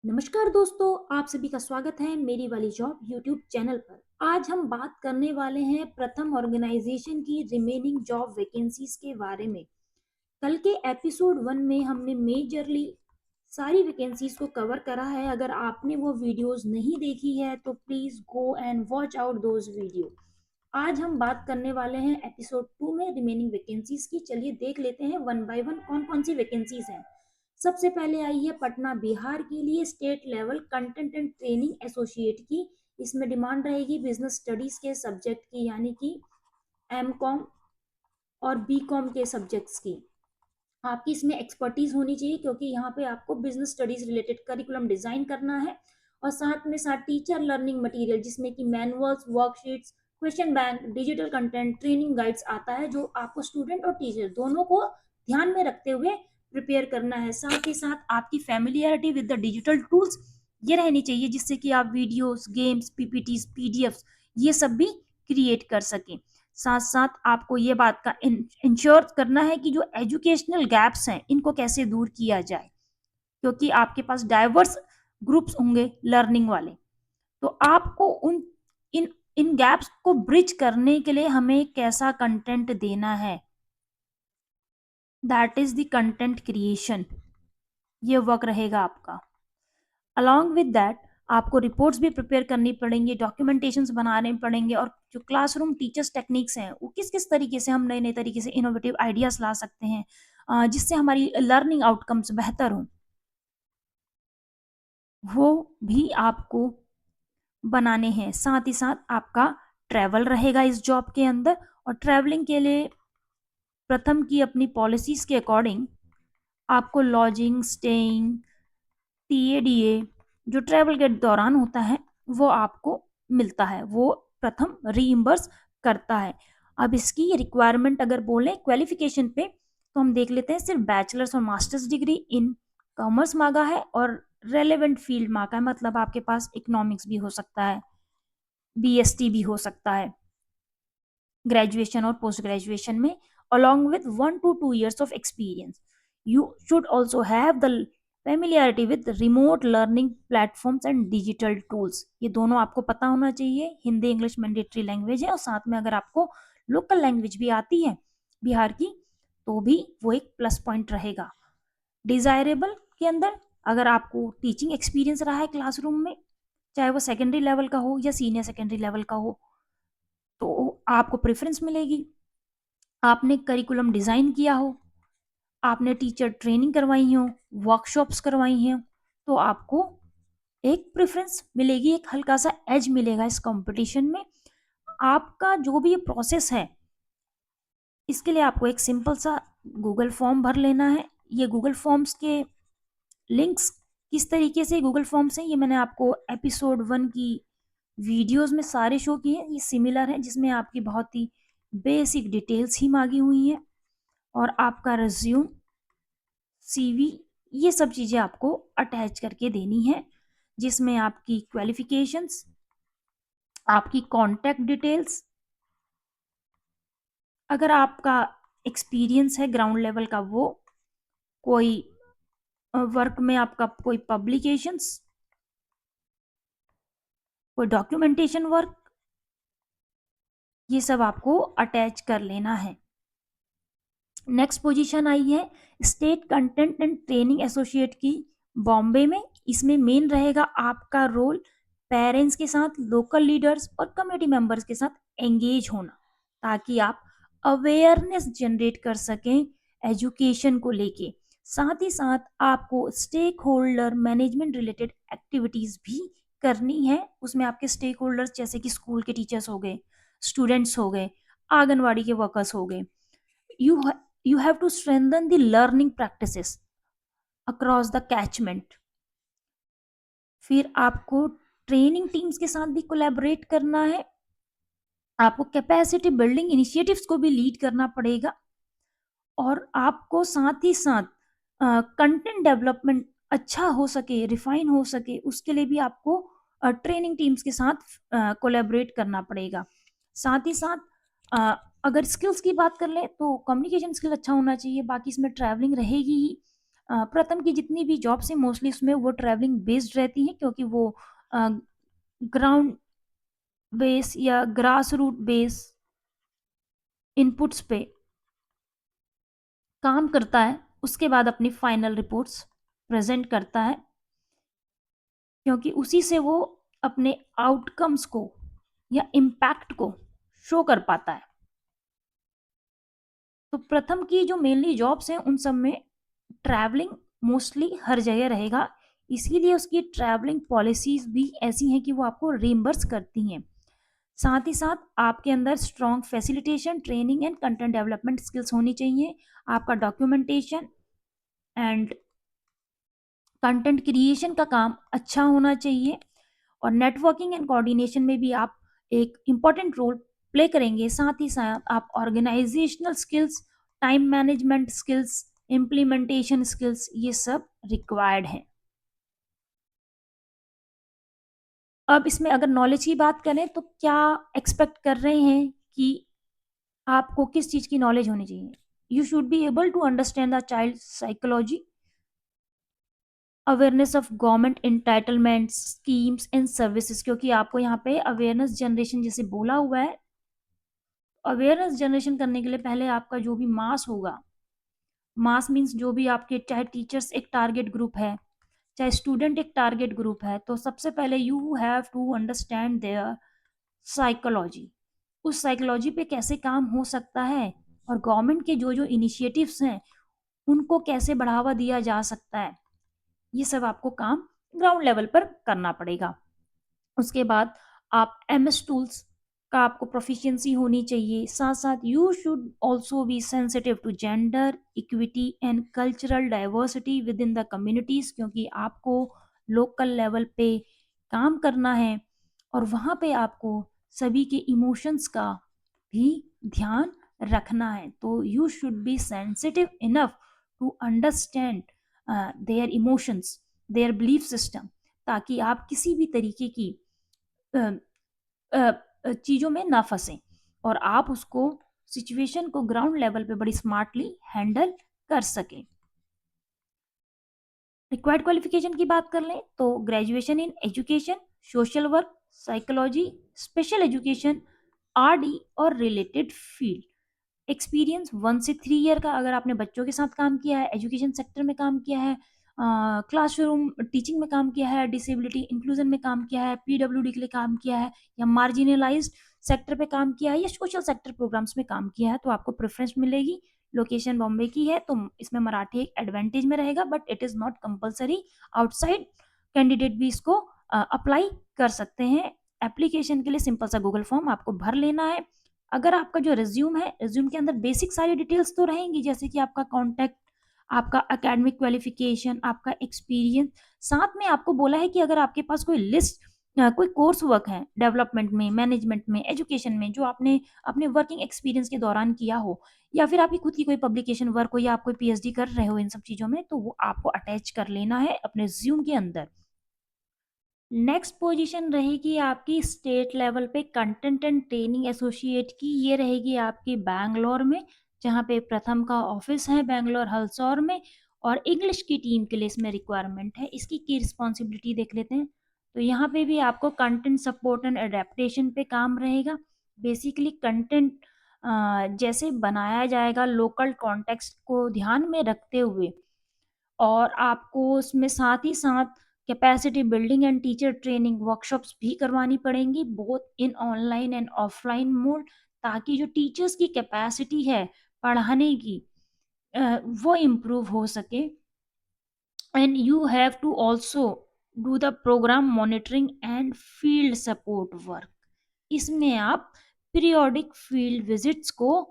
नमस्कार दोस्तों, आप सभी का स्वागत है मेरी वाली जॉब यूट्यूब चैनल पर। आज हम बात करने वाले हैं प्रथम ऑर्गेनाइजेशन की रिमेनिंग जॉब वैकेंसीज के बारे में। कल के एपिसोड 1 में हमने मेजरली सारी वैकेंसीज को कवर करा है। अगर आपने वो वीडियोस नहीं देखी है तो please go and watch out those video. आज हम बात करने वाले हैं एपिसोड 2 में रिमेनिंग वैकेंसीज की। चलिए देख लेते हैं वन बाय वन कौन कौन सी वैकेंसीज हैं। सबसे पहले आई है पटना बिहार के लिए state level content and training associate की। इसमें डिमांड रहेगी बिजनेस स्टडीज के सब्जेक्ट की, यानी कि एम कॉम और बी कॉम के सब्जेक्ट्स की। आपकी इसमें एक्सपर्टीज होनी चाहिए क्योंकि यहाँ पे आपको business studies related curriculum design करना है। और साथ में साथ टीचर लर्निंग मटेरियल जिसमें कि manuals, worksheets, question bank, digital content, training guides आता है, जो आपको स्टूडेंट और टीचर दोनों को ध्यान में रखते हुए प्रिपेयर करना है। साथ ही साथ आपकी familiarity with the digital tools ये रहनी चाहिए जिससे कि आप वीडियोस, गेम्स, पीपीटीज, पीडीएफ ये सब भी क्रिएट कर सकें। साथ साथ आपको ये बात का इंश्योर करना है कि जो एजुकेशनल गैप्स हैं इनको कैसे दूर किया जाए, क्योंकि आपके पास डाइवर्स ग्रुप्स होंगे लर्निंग वाले। तो आपको उन इन इन गैप्स को ब्रिज करने के लिए हमें कैसा कंटेंट देना है, that is the content creation. ये वर्क रहेगा आपका। अलॉन्ग विद दैट आपको रिपोर्ट्स भी प्रिपेयर करनी पड़ेंगी, डॉक्यूमेंटेशंस बनाने पड़ेंगे, और जो क्लासरूम टीचर्स टेक्निक्स हैं वो किस किस तरीके से हम नए नए तरीके से इनोवेटिव आइडियाज ला सकते हैं जिससे हमारी लर्निंग आउटकम्स बेहतर हों, वो भी आपको बनाने हैं। साथ ही साथ आपका ट्रैवल रहेगा इस जॉब के अंदर, और ट्रैवलिंग के लिए प्रथम की अपनी पॉलिसीज के अकॉर्डिंग आपको लॉजिंग, स्टेइंग, टीएडीए जो ट्रैवल के दौरान होता है वो आपको मिलता है, वो प्रथम रीइम्बर्स करता है। अब इसकी रिक्वायरमेंट अगर बोलें क्वालिफिकेशन पे तो हम देख लेते हैं, सिर्फ बैचलर्स और मास्टर्स डिग्री इन कॉमर्स मांगा है और रेलेवेंट फील्ड मांगा है, मतलब आपके पास इकोनॉमिक्स भी हो सकता है, बीएसटी भी हो सकता है ग्रेजुएशन और पोस्ट ग्रेजुएशन में, along with 1 to 2 years of experience. You should also have the familiarity with remote learning platforms and digital tools. ये दोनों आपको पता होना चाहिए। हिंदी इंग्लिश मैंडेटरी लैंग्वेज है, और साथ में अगर आपको लोकल लैंग्वेज भी आती है बिहार की तो भी वो एक प्लस पॉइंट रहेगा। डिजायरेबल के अंदर अगर आपको टीचिंग एक्सपीरियंस रहा है क्लासरूम में, चाहे वो सेकेंडरी लेवल का हो या सीनियर सेकेंडरी लेवल का हो, तो आपको प्रेफरेंस मिलेगी। आपने करिकुलम डिजाइन किया हो, आपने टीचर ट्रेनिंग करवाई हो, वर्कशॉप्स करवाई हैं, तो आपको एक प्रेफरेंस मिलेगी, एक हल्का सा एज मिलेगा इस कंपटीशन में। आपका जो भी ये प्रोसेस है इसके लिए आपको एक सिंपल सा गूगल फॉर्म भर लेना है। ये गूगल फॉर्म्स के लिंक्स किस तरीके से गूगल फॉर्म्स हैं ये मैंने आपको एपिसोड 1 की वीडियोस में सारे शो किए हैं। ये सिमिलर है जिसमें आपकी बहुत ही बेसिक डिटेल्स ही मांगी हुई हैं, और आपका रिज्यूम, सीवी, ये सब चीजें आपको अटैच करके देनी है, जिसमें आपकी क्वालिफिकेशंस, आपकी कॉन्टैक्ट डिटेल्स, अगर आपका एक्सपीरियंस है ग्राउंड लेवल का वो, कोई वर्क में आपका कोई पब्लिकेशंस, कोई डॉक्यूमेंटेशन वर्क, ये सब आपको अटैच कर लेना है। नेक्स्ट पोजीशन आई है state content and training associate की बॉम्बे में। इसमें मेन रहेगा आपका रोल पेरेंट्स के साथ, लोकल लीडर्स और कम्युनिटी मेंबर्स के साथ एंगेज होना, ताकि आप अवेयरनेस जनरेट कर सकें एजुकेशन को लेके। साथ ही साथ आपको stakeholder management related activities भी करनी है। उसमें आपके स्टेक होल्डर्स जैसे कि स्कूल के टीचर्स हो गए, स्टूडेंट्स हो गए, आंगनवाड़ी के वर्कर्स हो गए। you you have to strengthen the learning practices across the catchment। फिर आपको ट्रेनिंग टीम्स के साथ भी कोलैबोरेट करना है, आपको कैपेसिटी बिल्डिंग इनिशिएटिव्स को भी लीड करना पड़ेगा, और आपको साथ ही साथ कंटेंट डेवलपमेंट अच्छा हो सके, रिफाइन हो सके, उसके लिए भी आपको ट्रेनिंग टीम्स के साथ कोलैबोरेट करना पड़ेगा। साथ ही साथ अगर स्किल्स की बात कर लें तो कम्युनिकेशन स्किल अच्छा होना चाहिए, बाकी इसमें ट्रैवलिंग रहेगी ही, प्रथम की जितनी भी जॉब्स हैं मोस्टली उसमें वो ट्रैवलिंग बेस्ड रहती हैं, क्योंकि वो ग्राउंड बेस या ग्रास रूट बेस इनपुट्स पे काम करता है, उसके बाद अपनी फाइनल रिपोर्ट्स प्रेजेंट करता है, क्योंकि उसी से वो अपने आउटकम्स को या इम्पैक्ट को शो कर पाता है। तो प्रथम की जो मेनली जॉब्स हैं उन सब में ट्रैवलिंग मोस्टली हर जगह रहेगा, इसीलिए उसकी ट्रैवलिंग पॉलिसीज भी ऐसी हैं कि वो आपको रिम्बर्स करती हैं। साथ ही साथ आपके अंदर strong facilitation, training and content development skills होनी चाहिए। आपका डॉक्यूमेंटेशन एंड कंटेंट क्रिएशन का काम अच्छा होना चाहिए, और नेटवर्किंग एंड कोऑर्डिनेशन में भी आप एक इम्पॉर्टेंट रोल प्ले करेंगे। साथ ही साथ आप organisational skills, time management skills, implementation skills, ये सब रिक्वायर्ड हैं। अब इसमें अगर नॉलेज की बात करें तो क्या एक्सपेक्ट कर रहे हैं कि आपको किस चीज़ की नॉलेज होनी चाहिए? You should be able to understand the child psychology, awareness of government entitlements, schemes and services, क्योंकि आपको यहाँ पे अवेयरनेस जनरेशन जैसे बोला हुआ है। अवेयरनेस जनरेशन करने के लिए पहले आपका जो भी मास होगा, मास मीन्स जो भी आपके, चाहे टीचर्स एक टारगेट ग्रुप है, चाहे स्टूडेंट एक टारगेट ग्रुप है, तो सबसे पहले you have to understand their psychology, उस साइकोलॉजी पे कैसे काम हो सकता है, और गवर्नमेंट के जो जो इनिशिएटिव्स हैं उनको कैसे बढ़ावा दिया जा सकता है। ये सब आपको काम ग्राउंड लेवल पर करना पड़ेगा। उसके बाद आप एमएस टूल्स का आपको प्रोफिशिएंसी होनी चाहिए। साथ साथ you should also be sensitive to gender equity and cultural diversity within the communities, क्योंकि आपको लोकल लेवल पे काम करना है और वहाँ पे आपको सभी के इमोशंस का भी ध्यान रखना है। तो you should be sensitive enough to understand their emotions, their belief system, ताकि आप किसी भी तरीके की चीज़ों में ना फंसें और आप उसको सिचुएशन को ग्राउंड लेवल पे बड़ी स्मार्टली हैंडल कर सकें। रिक्वायर्ड क्वालिफिकेशन की बात कर लें तो graduation in education, social work, psychology, special education, RD और रिलेटेड फील्ड। एक्सपीरियंस 1 से 3 ईयर का, अगर आपने बच्चों के साथ काम किया है, एजुकेशन सेक्टर में काम किया है, क्लासरूम टीचिंग में काम किया है, डिसेबिलिटी इंक्लूजन में काम किया है, पीडब्ल्यूडी के लिए काम किया है, या मार्जिनलाइज्ड सेक्टर पे काम किया है, या सोशल सेक्टर प्रोग्राम्स में काम किया है, तो आपको प्रेफरेंस मिलेगी। लोकेशन बॉम्बे की है तो इसमें मराठी एक एडवांटेज में रहेगा, but it is not compulsory. Outside candidate भी इसको अप्लाई कर सकते हैं। एप्लीकेशन के लिए सिंपल सा गूगल फॉर्म आपको भर लेना है। अगर आपका जो रिज्यूम है, रिज्यूम के अंदर बेसिक सारी डिटेल्स तो रहेंगी, जैसे कि आपका कॉन्टैक्ट, आपका एकेडमिक क्वालिफिकेशन, आपका एक्सपीरियंस। साथ में आपको बोला है कि अगर आपके पास कोई लिस्ट, कोई कोर्स वर्क है डेवलपमेंट में, मैनेजमेंट में, एजुकेशन में, जो आपने अपने वर्किंग एक्सपीरियंस के दौरान किया हो, या फिर आपकी खुद की कोई पब्लिकेशन वर्क हो, या आप कोई पीएचडी कर रहे हो इन सब चीज़ों में, तो वो आपको अटैच कर लेना है अपने रिज्यूम के अंदर। नेक्स्ट पोजीशन रहेगी आपकी स्टेट लेवल पे कंटेंट एंड ट्रेनिंग एसोसिएट की। ये रहेगी आपकी बैंगलोर में, जहाँ पे प्रथम का ऑफिस है बैंगलोर हल्सौर में, और इंग्लिश की टीम के लिए इसमें रिक्वायरमेंट है। इसकी की रिस्पॉन्सिबिलिटी देख लेते हैं। तो यहाँ पे भी आपको कंटेंट सपोर्ट एंड एडेप्टेशन पे काम रहेगा। बेसिकली कंटेंट जैसे बनाया जाएगा लोकल कॉन्टेक्स्ट को ध्यान में रखते हुए, और आपको उसमें साथ ही साथ capacity building and teacher training workshops भी करवानी पड़ेंगी, both in online and offline mode, ताकि जो टीचर्स की कैपेसिटी है पढ़ाने की, वो इम्प्रूव हो सके। And you have to also do the programme monitoring and field support work. इसमें आप पीरियोडिक फील्ड विजिट्स को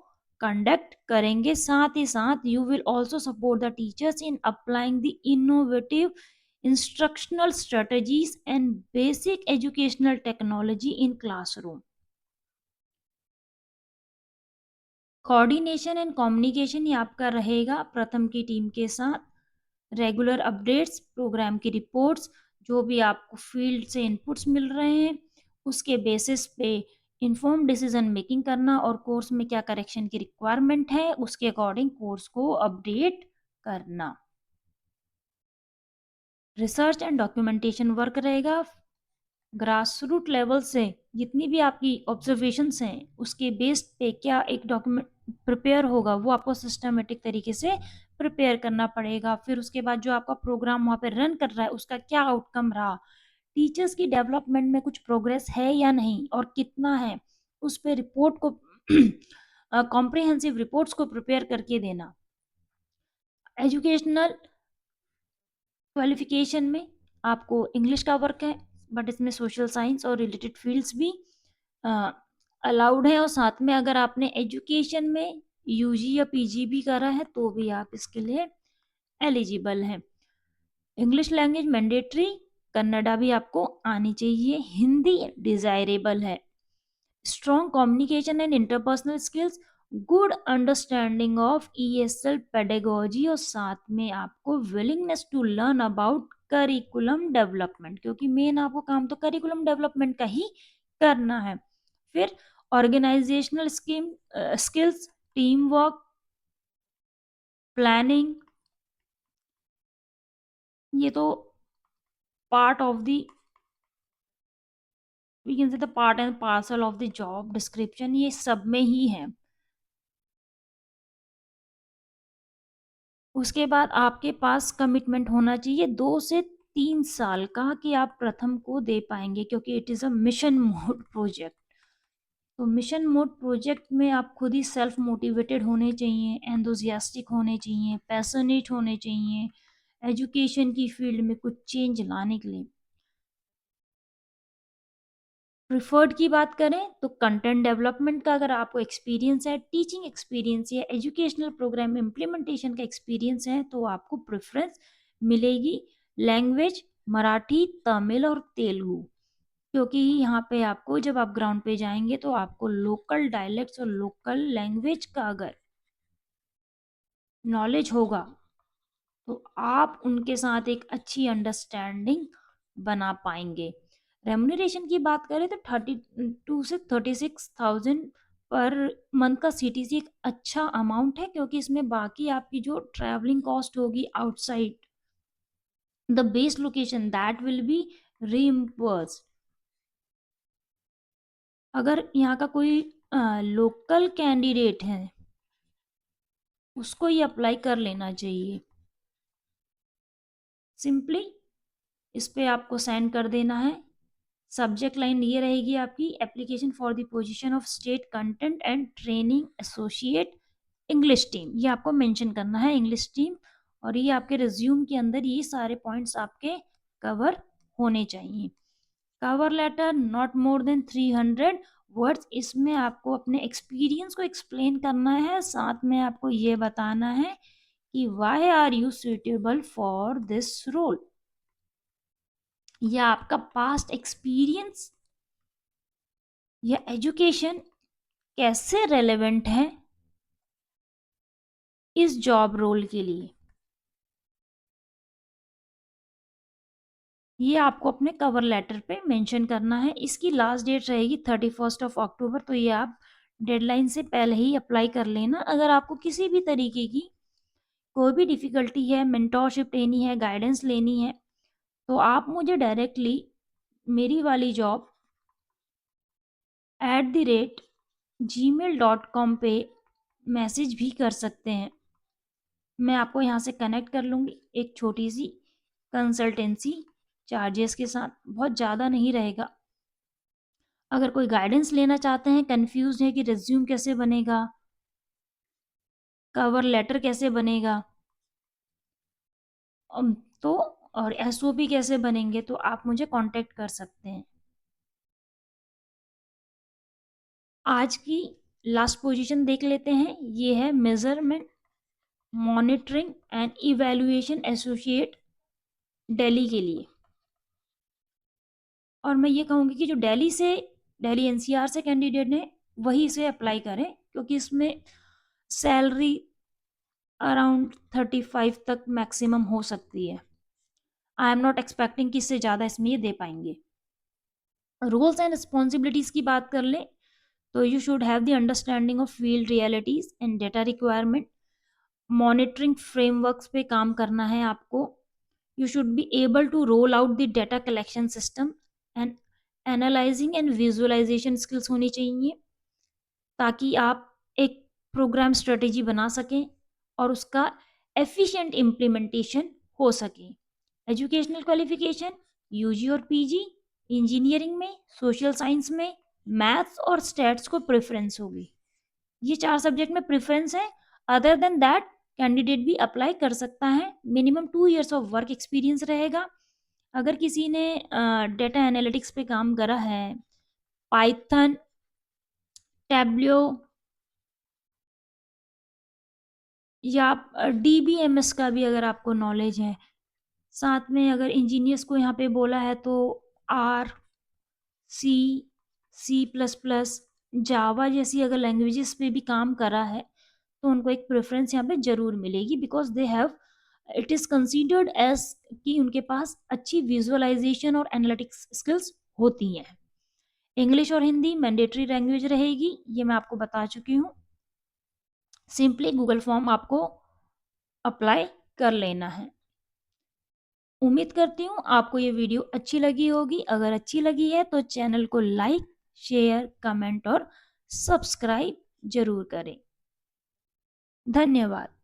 कंडक्ट करेंगे। साथ ही साथ you will also support the teachers in applying the innovative instructional strategies and basic educational technology in classroom. Coordination and communication ये आपका रहेगा प्रथम की टीम के साथ। रेगुलर अपडेट्स, प्रोग्राम की रिपोर्ट्स, जो भी आपको फील्ड से इनपुट्स मिल रहे हैं उसके बेसिस पे इन्फॉर्म डिसीजन मेकिंग करना, और कोर्स में क्या करेक्शन की रिक्वायरमेंट है उसके अकॉर्डिंग कोर्स को अपडेट करना। रिसर्च एंड डॉक्यूमेंटेशन वर्क रहेगा। ग्रास रूट लेवल से जितनी भी आपकी ऑब्जर्वेशंस हैं उसके बेस्ड पे क्या एक डॉक्यूमेंट प्रिपेयर होगा, वो आपको सिस्टमेटिक तरीके से प्रिपेयर करना पड़ेगा। फिर उसके बाद जो आपका प्रोग्राम वहाँ पे रन कर रहा है उसका क्या आउटकम रहा, टीचर्स की डेवलपमेंट में कुछ प्रोग्रेस है या नहीं और कितना है, उस पे रिपोर्ट को कॉम्प्रिहेंसिव रिपोर्ट्स को प्रिपेयर करके देना। एजुकेशनल क्वालिफिकेशन में आपको इंग्लिश का वर्क है, बट इसमें सोशल साइंस और रिलेटेड फील्ड्स भी अलाउड है। और साथ में अगर आपने एजुकेशन में यूजी या पीजी भी करा है तो भी आप इसके लिए एलिजिबल हैं। इंग्लिश लैंग्वेज मैंडेटरी, कन्नड़ा भी आपको आनी चाहिए, हिंदी डिजायरेबल है। Strong communication and interpersonal skills, good understanding of ESL pedagogy, और साथ में आपको willingness to learn about curriculum development, क्योंकि मेन आपको काम तो करिकुलम डेवलपमेंट का ही करना है। फिर organisational skills, team work, planning, ये तो part of the we can say the part and parcel of the job description, ये सब में ही है। उसके बाद आपके पास कमिटमेंट होना चाहिए 2 से 3 साल का कि आप प्रथम को दे पाएंगे, क्योंकि it is a mission mode project. तो मिशन मोड प्रोजेक्ट में आप खुद ही सेल्फ मोटिवेटेड होने चाहिए, एंथुजियास्टिक होने चाहिए, पैशनेट होने चाहिए एजुकेशन की फील्ड में कुछ चेंज लाने के लिए। प्रिफर्ड की बात करें तो कंटेंट डेवलपमेंट का अगर आपको एक्सपीरियंस है, टीचिंग एक्सपीरियंस या एजुकेशनल प्रोग्राम इम्प्लीमेंटेशन का एक्सपीरियंस है तो आपको प्रेफरेंस मिलेगी। लैंग्वेज मराठी, तमिल और तेलुगु, क्योंकि यहाँ पे आपको जब आप ग्राउंड पे जाएंगे तो आपको लोकल डायलेक्ट्स और लोकल लैंग्वेज का अगर नॉलेज होगा तो आप उनके साथ एक अच्छी अंडरस्टैंडिंग बना पाएंगे। रेम्यूनरेशन की बात करें तो 32 से 36,000 पर मंथ का सीटीसी एक अच्छा अमाउंट है, क्योंकि इसमें बाकी आपकी जो ट्रैवलिंग कॉस्ट होगी outside the base location that will be reimbursed. अगर यहाँ का कोई लोकल कैंडिडेट है उसको ये अप्लाई कर लेना चाहिए। सिंपली इस पे आपको सेंड कर देना है। सब्जेक्ट लाइन ये रहेगी आपकी, application for the position of state content and training associate English team, ये आपको मेंशन करना है इंग्लिश टीम। और ये आपके रिज्यूम के अंदर ये सारे पॉइंट्स आपके कवर होने चाहिए। Cover letter not more than 300 words, इसमें आपको अपने एक्सपीरियंस को एक्सप्लेन करना है, साथ में आपको ये बताना है कि why are you suitable for this role, या आपका पास्ट एक्सपीरियंस या एजुकेशन कैसे रेलेवेंट है इस जॉब रोल के लिए, ये आपको अपने कवर लेटर पे मेंशन करना है। इसकी लास्ट डेट रहेगी 31 अक्टूबर, तो ये आप डेडलाइन से पहले ही अप्लाई कर लेना। अगर आपको किसी भी तरीके की कोई भी डिफ़िकल्टी है, मेंटोरशिप लेनी है, गाइडेंस लेनी है, तो आप मुझे डायरेक्टली मेरी वाली जॉब @gmail.com पे मैसेज भी कर सकते हैं। मैं आपको यहाँ से कनेक्ट कर लूँगी एक छोटी सी कंसल्टेंसी चार्जेस के साथ, बहुत ज़्यादा नहीं रहेगा। अगर कोई गाइडेंस लेना चाहते हैं, कंफ्यूज है कि रिज्यूम कैसे बनेगा, कवर लेटर कैसे बनेगा, तो और एसओपी कैसे बनेंगे, तो आप मुझे कांटेक्ट कर सकते हैं। आज की लास्ट पोजीशन देख लेते हैं, ये है measurement monitoring and evaluation associate Delhi के लिए। और मैं ये कहूँगी कि जो दिल्ली एनसीआर से कैंडिडेट ने वही इसे अप्लाई करें, क्योंकि इसमें सैलरी अराउंड 35 तक मैक्सिमम हो सकती है। आई एम नॉट एक्सपेक्टिंग कि इससे ज़्यादा इसमें ये दे पाएंगे। रोल्स एंड रिस्पॉन्सिबिलिटीज़ की बात कर लें तो you should have the understanding of field realities and data requirement, monitoring frameworks पे काम करना है आपको, You should be able to roll out the data collection system and analysing and visualisation skills होनी चाहिए ताकि आप एक प्रोग्राम स्ट्रेटेजी बना सकें और उसका एफिशिएंट इम्प्लीमेंटेशन हो सके। एजुकेशनल क्वालिफिकेशन यूजी और पीजी, इंजीनियरिंग में, सोशल साइंस में, मैथ्स और स्टैट्स को प्रेफरेंस होगी। ये 4 सब्जेक्ट में प्रेफरेंस है। अदर देन दैट कैंडिडेट भी अप्लाई कर सकता है। Minimum 2 years of work experience रहेगा। अगर किसी ने डेटा एनालिटिक्स पे काम करा है, पाइथन, टैब्लो या डीबीएमएस का भी अगर आपको नॉलेज है, साथ में अगर इंजीनियर्स को यहाँ पे बोला है तो R, C, C plus plus, Java जैसी अगर लैंग्वेजेस पे भी काम करा है तो उनको एक प्रेफरेंस यहाँ पे जरूर मिलेगी because they have it is considered as कि उनके पास अच्छी विजुअलाइजेशन और एनालिटिक्स स्किल्स होती हैं। इंग्लिश और हिंदी मैंडेटरी लैंग्वेज रहेगी, ये मैं आपको बता चुकी हूँ। सिंपली गूगल फॉर्म आपको अप्लाई कर लेना है। उम्मीद करती हूँ आपको ये वीडियो अच्छी लगी होगी। अगर अच्छी लगी है तो चैनल को लाइक, शेयर, कमेंट और सब्सक्राइब जरूर करें। धन्यवाद।